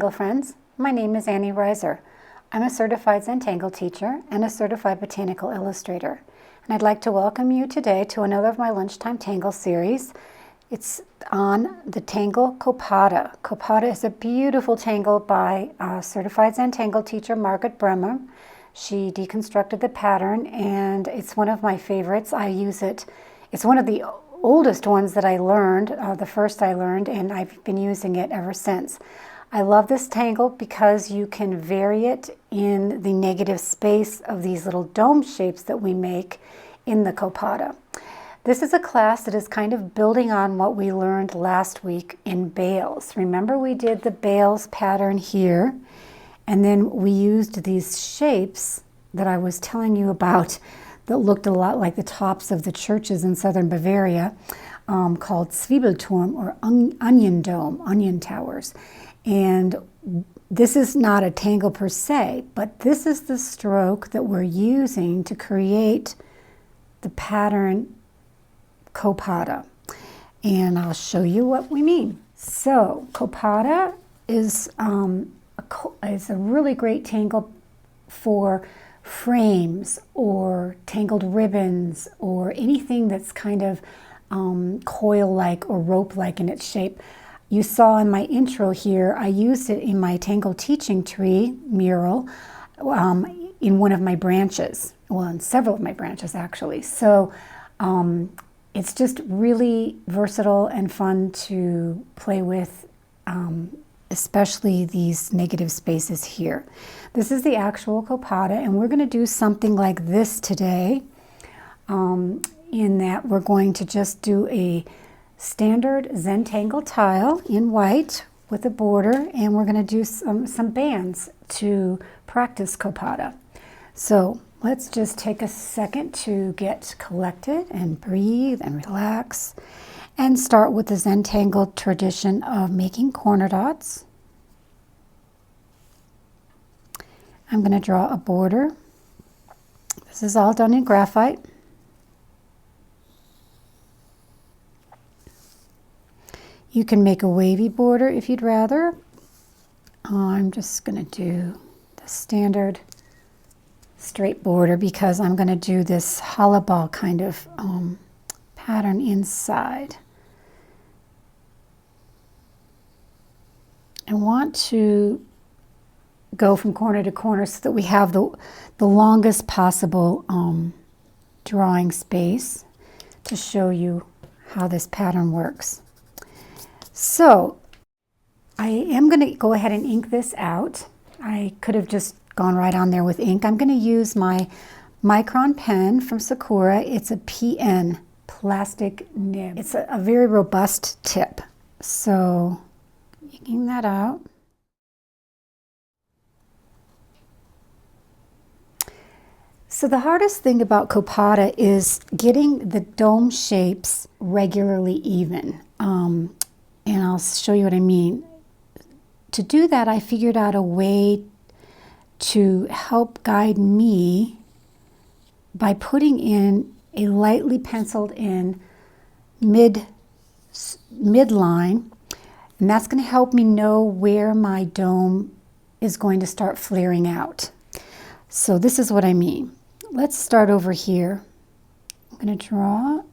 Zentangle friends, my name is Annie Reiser. I'm a certified Zentangle teacher and a certified botanical illustrator. And I'd like to welcome you today to another of my Lunchtime Tangle series. It's on the tangle Copada. Copada is a beautiful tangle by certified Zentangle teacher Margaret Bremmer. She deconstructed the pattern and it's one of my favorites. I use it. It's one of the oldest ones that I learned, the first I learned, and I've been using it ever since. I love this tangle because you can vary it in the negative space of these little dome shapes that we make in the Copada. This is a class that is kind of building on what we learned last week in bales. Remember, we did the bales pattern here, and then we used these shapes that I was telling you about that looked a lot like the tops of the churches in southern Bavaria, called Zwiebelturm or onion dome, onion towers. And this is not a tangle per se, but this is the stroke that we're using to create the pattern Copada. And I'll show you what we mean. So Copada is a really great tangle for frames or tangled ribbons or anything that's kind of coil-like or rope-like in its shape. You saw in my intro here, I used it in my Tangle Teaching Tree mural in one of my branches, well, in several of my branches actually. So it's just really versatile and fun to play with, especially these negative spaces here. This is the actual Copada, and we're going to do something like this today, in that we're going to just do a standard Zentangle tile in white with a border, and we're going to do some bands to practice Copada. So let's just take a second to get collected and breathe and relax and start with the Zentangle tradition of making corner dots. I'm going to draw a border. This is all done in graphite. You can make a wavy border if you'd rather. I'm just going to do the standard straight border because I'm going to do this hollow ball kind of pattern inside. I want to go from corner to corner so that we have the longest possible drawing space to show you how this pattern works. So I am going to go ahead and ink this out. I could have just gone right on there with ink. I'm going to use my Micron pen from Sakura. It's a PN plastic nib. It's a very robust tip. So inking that out. So the hardest thing about Copada is getting the dome shapes regularly even. And I'll show you what I mean. To do that, I figured out a way to help guide me by putting in a lightly penciled in midline, and that's going to help me know where my dome is going to start flaring out. So this is what I mean. Let's start over here. I'm going to draw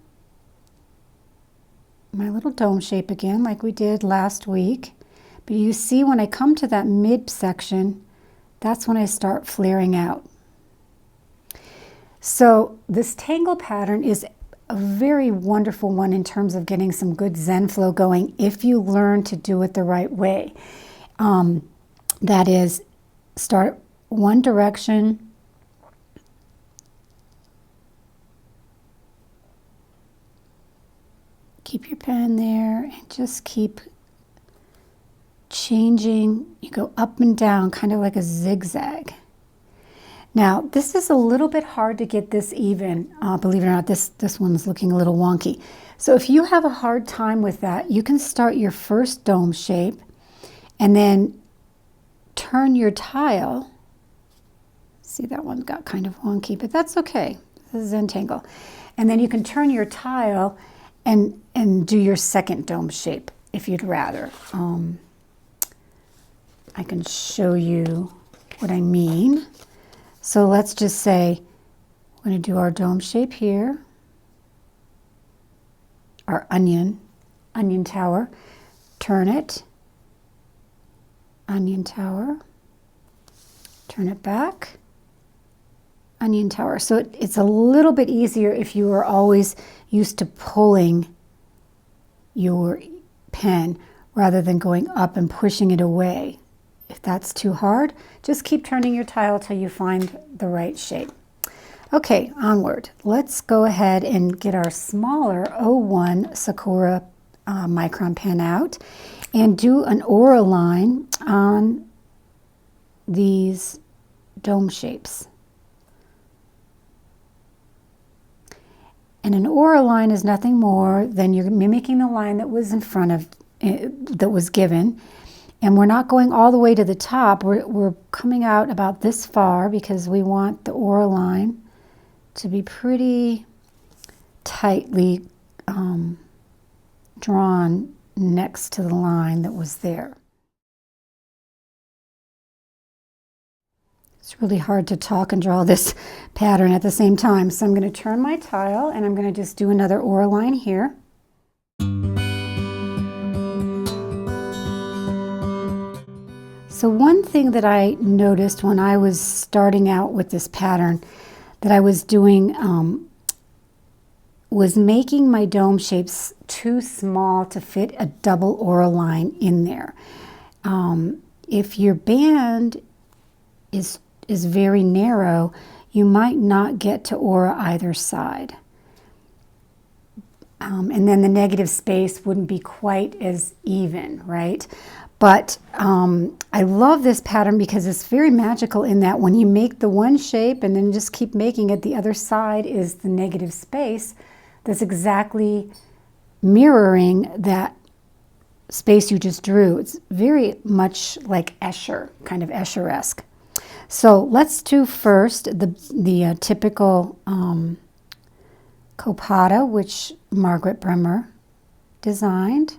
my little dome shape again like we did last week. But you see when I come to that mid section, that's when I start flaring out. So this tangle pattern is a very wonderful one in terms of getting some good Zen flow going if you learn to do it the right way. That is, start one direction, keep your pen there and just keep changing. You go up and down, kind of like a zigzag. Now, this is a little bit hard to get this even. Believe it or not, this one's looking a little wonky. So if you have a hard time with that, you can start your first dome shape and then turn your tile. See, that one got kind of wonky, but that's okay. This is Zentangle. And then you can turn your tile and do your second dome shape if you'd rather. I can show you what I mean. So let's just say we're going to do our dome shape here, our onion tower, turn it, onion tower, turn it back, onion tower. So it's a little bit easier if you are always used to pulling your pen rather than going up and pushing it away. If that's too hard, just keep turning your tile till you find the right shape. Okay, onward. Let's go ahead and get our smaller 01 Sakura Micron pen out and do an aura line on these dome shapes. And an aura line is nothing more than you're mimicking the line that was in front of, that was given. And we're not going all the way to the top. We're coming out about this far because we want the aura line to be pretty tightly drawn next to the line that was there. It's really hard to talk and draw this pattern at the same time. So I'm going to turn my tile and I'm going to just do another aura line here. So one thing that I noticed when I was starting out with this pattern that I was doing was making my dome shapes too small to fit a double aura line in there. If your band is very narrow, you might not get to aura either side. And then the negative space wouldn't be quite as even, right? But I love this pattern because it's very magical in that when you make the one shape and then just keep making it, the other side is the negative space that's exactly mirroring that space you just drew. It's very much like Escher, kind of Escher-esque. So let's do first the typical Copada, which Margaret Bremmer designed.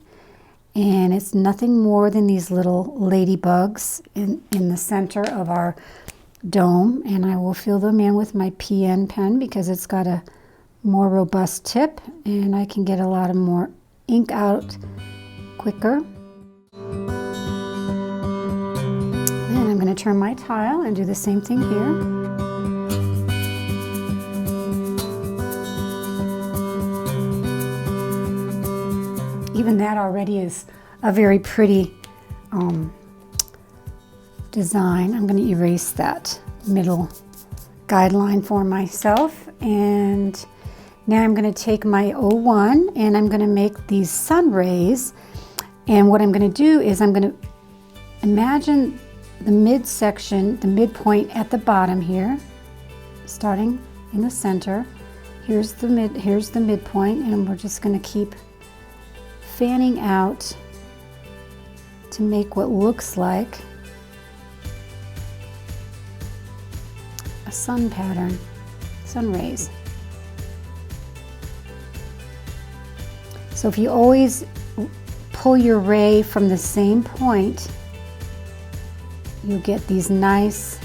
And it's nothing more than these little ladybugs in the center of our dome. And I will fill them in with my PN pen because it's got a more robust tip and I can get a lot of more ink out quicker. Then I'm going to turn my tile and do the same thing here. Even that already is a very pretty design. I'm going to erase that middle guideline for myself. And now I'm going to take my 01 and I'm going to make these sun rays. And what I'm going to do is I'm going to imagine the midsection, the midpoint at the bottom here, starting in the center. Here's the midpoint, and we're just going to keep fanning out to make what looks like a sun pattern, sun rays. So if you always pull your ray from the same point, you'll get these nice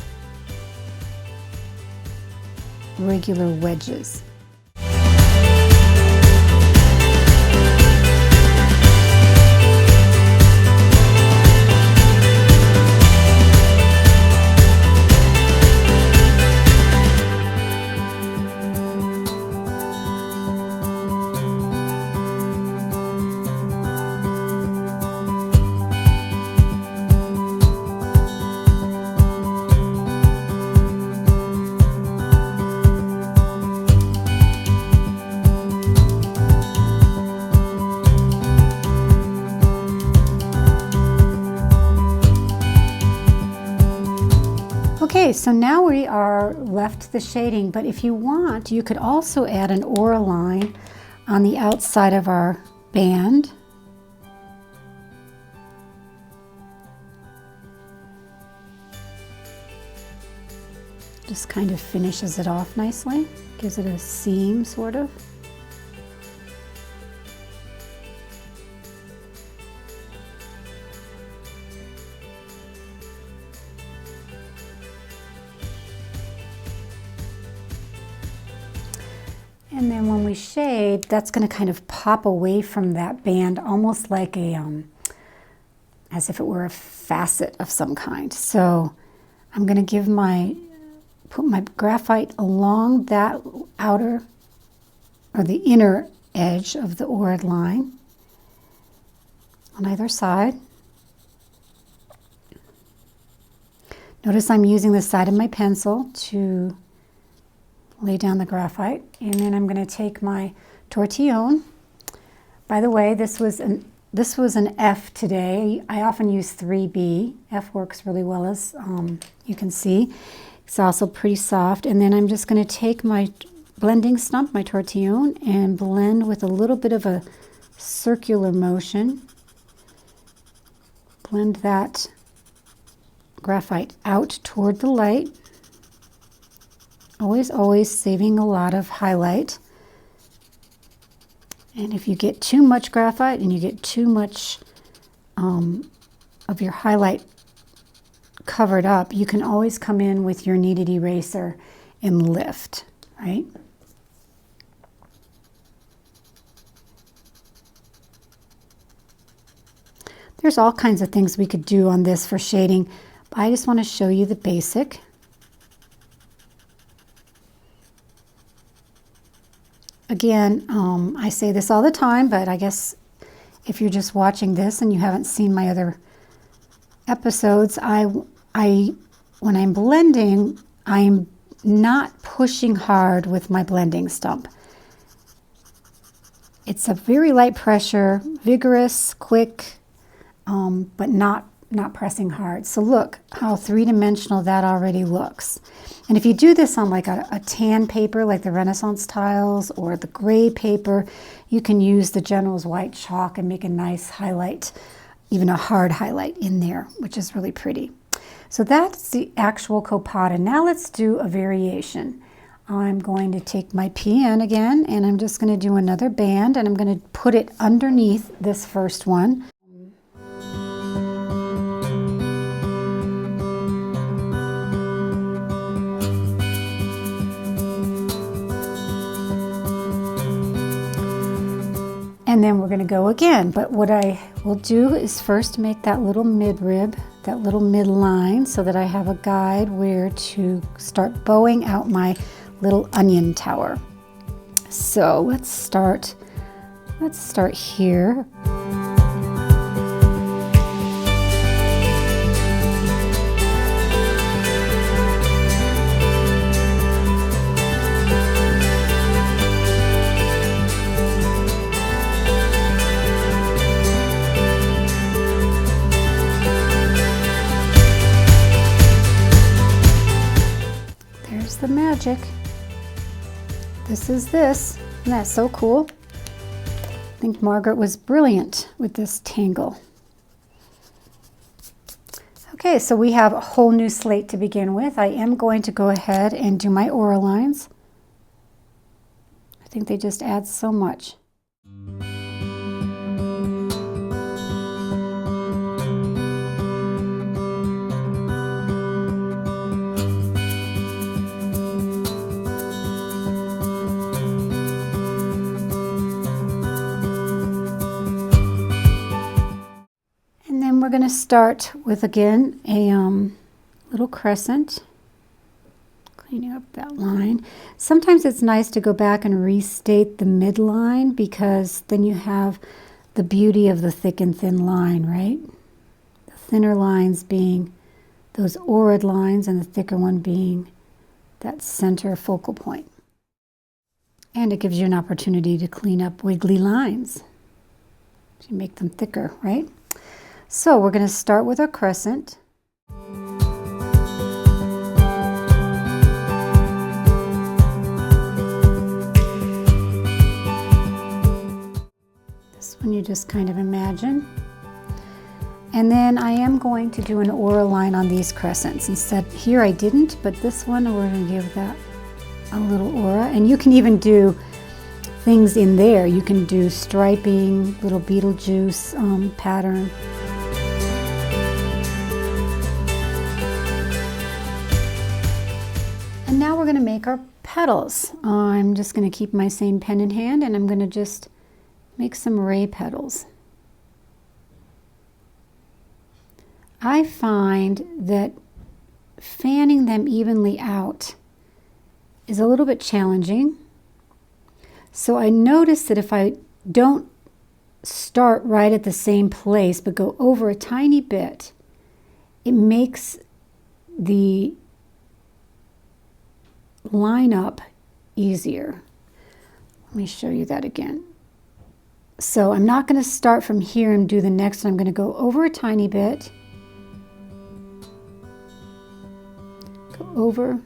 regular wedges. Okay, so now we are left the shading, but if you want, you could also add an aura line on the outside of our band. Just kind of finishes it off nicely, gives it a seam sort of. And then when we shade, that's going to kind of pop away from that band, almost like a, as if it were a facet of some kind. So I'm going to put my graphite along that outer, or the inner edge of the orid line on either side. Notice I'm using the side of my pencil to lay down the graphite, and then I'm going to take my Tortillion. By the way, this was an F today. I often use 3B. F works really well, as you can see. It's also pretty soft. And then I'm just going to take my blending stump, my Tortillion, and blend with a little bit of a circular motion. Blend that graphite out toward the light. Always saving a lot of highlight. And if you get too much graphite and you get too much of your highlight covered up, you can always come in with your kneaded eraser and lift, right? There's all kinds of things we could do on this for shading, but I just want to show you the basic. Again, I say this all the time, but I guess if you're just watching this and you haven't seen my other episodes, when I'm blending, I'm not pushing hard with my blending stump. It's a very light pressure, vigorous, quick, but not pressing hard. So look how three-dimensional that already looks. And if you do this on like a tan paper, like the Renaissance tiles or the gray paper, you can use the General's white chalk and make a nice highlight, even a hard highlight in there, which is really pretty. So that's the actual Copada. Now let's do a variation. I'm going to take my PN again, and I'm just going to do another band, and I'm going to put it underneath this first one. And then we're going to go again. But what I will do is first make that little midrib, that little midline, so that I have a guide where to start bowing out my little onion tower. So let's start here. The magic. This is this. Isn't that so cool? I think Margaret was brilliant with this tangle. Okay, so we have a whole new slate to begin with. I am going to go ahead and do my aura lines. I think they just add so much. We're going to start with, again, a little crescent, cleaning up that line. Sometimes it's nice to go back and restate the midline, because then you have the beauty of the thick and thin line, right? The thinner lines being those orid lines, and the thicker one being that center focal point. And it gives you an opportunity to clean up wiggly lines. So you make them thicker, right? So we're going to start with our crescent. This one you just kind of imagine. And then I am going to do an aura line on these crescents. Instead, here I didn't, but this one we're going to give that a little aura. And you can even do things in there. You can do striping, little Beetlejuice pattern. we're going to make our petals. I'm just going to keep my same pen in hand, and I'm going to just make some ray petals. I find that fanning them evenly out is a little bit challenging. So I noticed that if I don't start right at the same place but go over a tiny bit, it makes the line up easier. Let me show you that again. So I'm not going to start from here and do the next one. I'm going to go over a tiny bit, go over,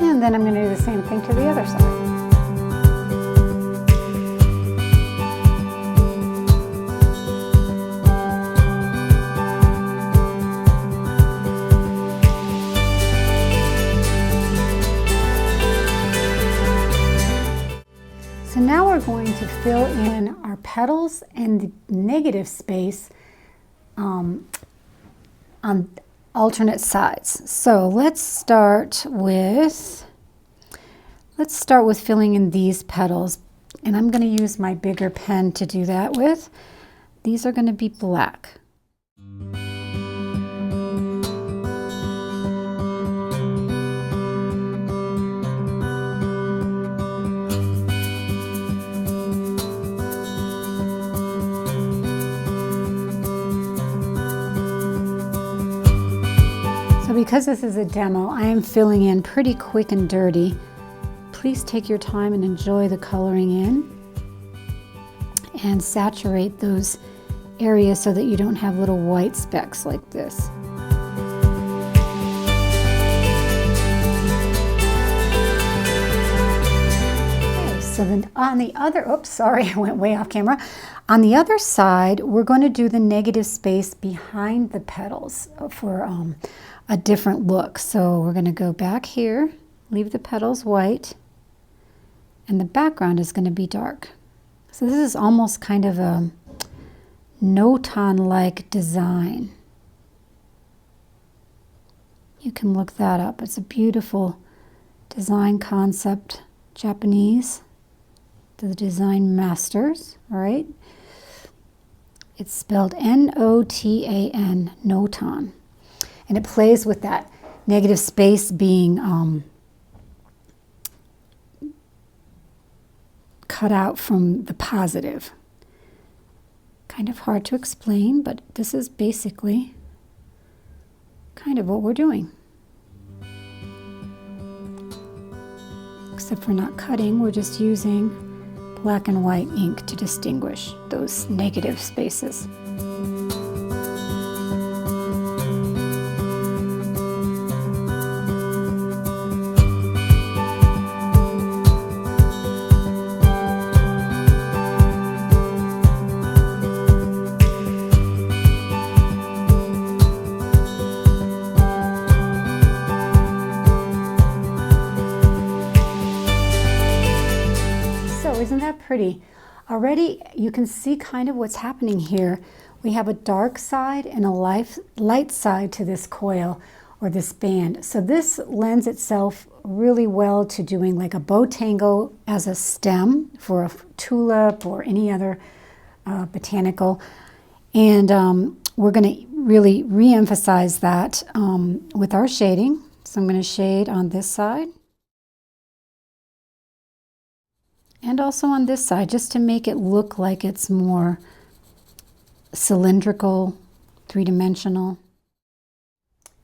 and then I'm going to do the same thing to the other side. So now we're going to fill in our petals and the negative space on alternate sides. So let's start with filling in these petals, and I'm going to use my bigger pen to do that with. These are going to be black. So because this is a demo, I am filling in pretty quick and dirty. Please take your time and enjoy the coloring in and saturate those areas so that you don't have little white specks like this. Okay, so then on the other, oops, sorry, I went way off camera. On the other side, we're going to do the negative space behind the petals for a different look. So we're going to go back here, leave the petals white, and the background is going to be dark. So this is almost kind of a Notan-like design. You can look that up. It's a beautiful design concept, Japanese, the design masters, all right? It's spelled N-O-T-A-N, Notan. And it plays with that negative space being cut out from the positive. Kind of hard to explain, but this is basically kind of what we're doing. Except for not cutting, we're just using black and white ink to distinguish those negative spaces. Isn't that pretty? Already you can see kind of what's happening here. We have a dark side and a light side to this coil or this band. So this lends itself really well to doing like a bow tangle as a stem for a tulip or any other botanical. And we're going to really re-emphasize that with our shading. So I'm going to shade on this side. And also on this side, just to make it look like it's more cylindrical, three-dimensional.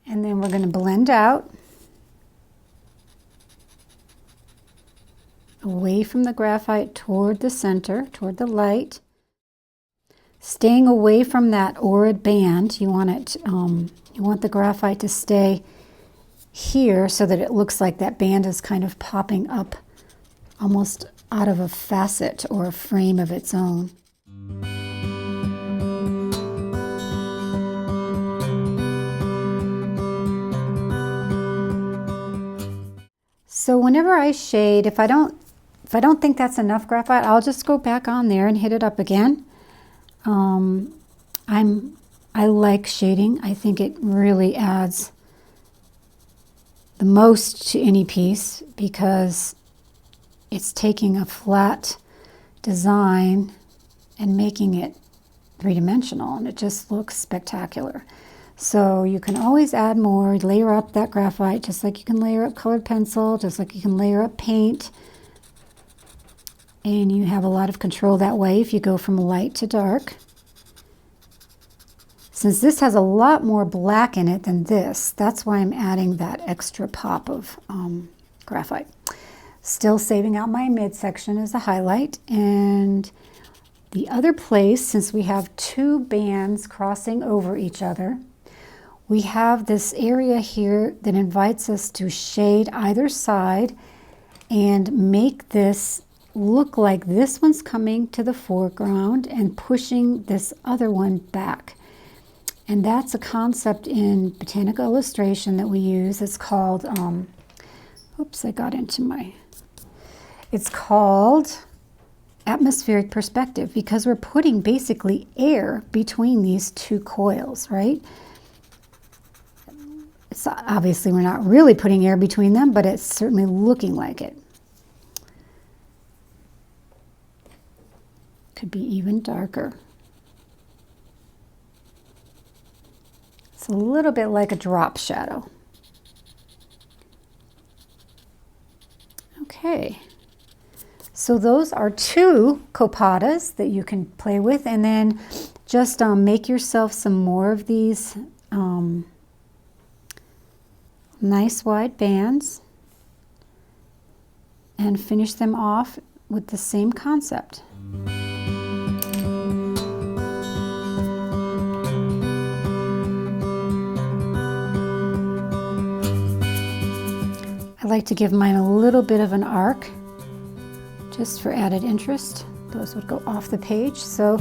And then we're going to blend out away from the graphite toward the center, toward the light. Staying away from that aura band, you want the graphite to stay here so that it looks like that band is kind of popping up almost out of a facet or a frame of its own. So whenever I shade, if I don't think that's enough graphite, I'll just go back on there and hit it up again. I like shading. I think it really adds the most to any piece because it's taking a flat design and making it three-dimensional, and it just looks spectacular. So you can always add more, layer up that graphite, just like you can layer up colored pencil, just like you can layer up paint. And you have a lot of control that way if you go from light to dark. Since this has a lot more black in it than this, that's why I'm adding that extra pop of graphite. Still saving out my midsection as a highlight. And the other place, since we have two bands crossing over each other, we have this area here that invites us to shade either side and make this look like this one's coming to the foreground and pushing this other one back. And that's a concept in botanical illustration that we use. It's called, it's called atmospheric perspective, because we're putting basically air between these two coils, right? It's obviously we're not really putting air between them, but it's certainly looking like it. Could be even darker. It's a little bit like a drop shadow. Okay, so those are two Copadas that you can play with, and then just make yourself some more of these nice wide bands and finish them off with the same concept. I like to give mine a little bit of an arc just for added interest. Those would go off the page. So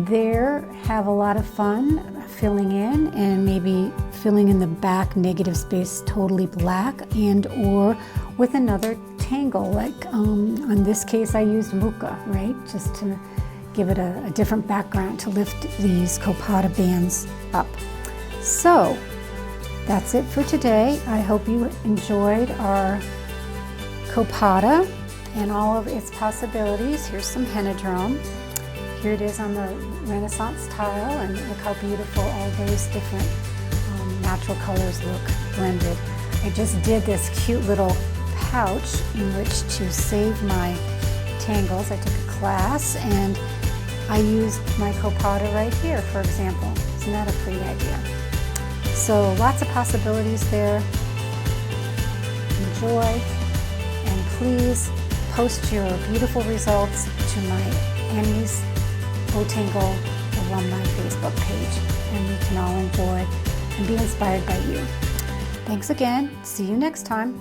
there, have a lot of fun filling in, and maybe filling in the back negative space totally black, and or with another tangle, like in this case I used Muka, right? Just to give it a different background to lift these Copada bands up. So that's it for today. I hope you enjoyed our Copada and all of its possibilities. Here's some henadrome. Here it is on the Renaissance tile, and look how beautiful all those different natural colors look blended. I just did this cute little pouch in which to save my tangles. I took a class and I used my Copada right here, for example. Isn't that a pretty idea? So lots of possibilities there. Enjoy, and please post your beautiful results to my Annie's Zentangle alumni Facebook page, and we can all enjoy and be inspired by you. Thanks again. See you next time.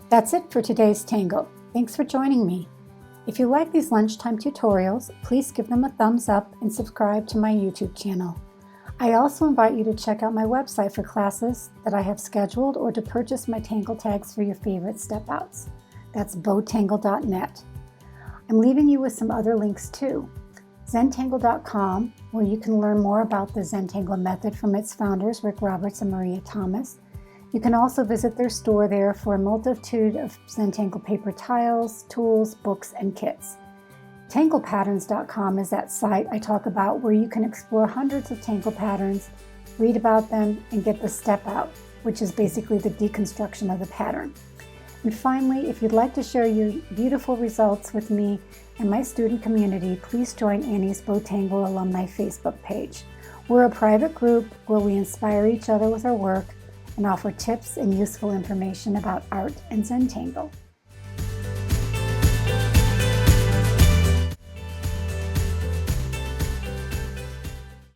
That's it for today's Tangle. Thanks for joining me. If you like these lunchtime tutorials, please give them a thumbs up and subscribe to my YouTube channel. I also invite you to check out my website for classes that I have scheduled, or to purchase my Tangle tags for your favorite step outs. That's bowtangle.net. I'm leaving you with some other links too. Zentangle.com, where you can learn more about the Zentangle method from its founders, Rick Roberts and Maria Thomas. You can also visit their store there for a multitude of Zentangle paper tiles, tools, books, and kits. Tanglepatterns.com is that site I talk about, where you can explore hundreds of tangle patterns, read about them, and get the step out, which is basically the deconstruction of the pattern. And finally, if you'd like to share your beautiful results with me and my student community, please join Annie's Zentangle alumni Facebook page. We're a private group where we inspire each other with our work and offer tips and useful information about art and Zentangle.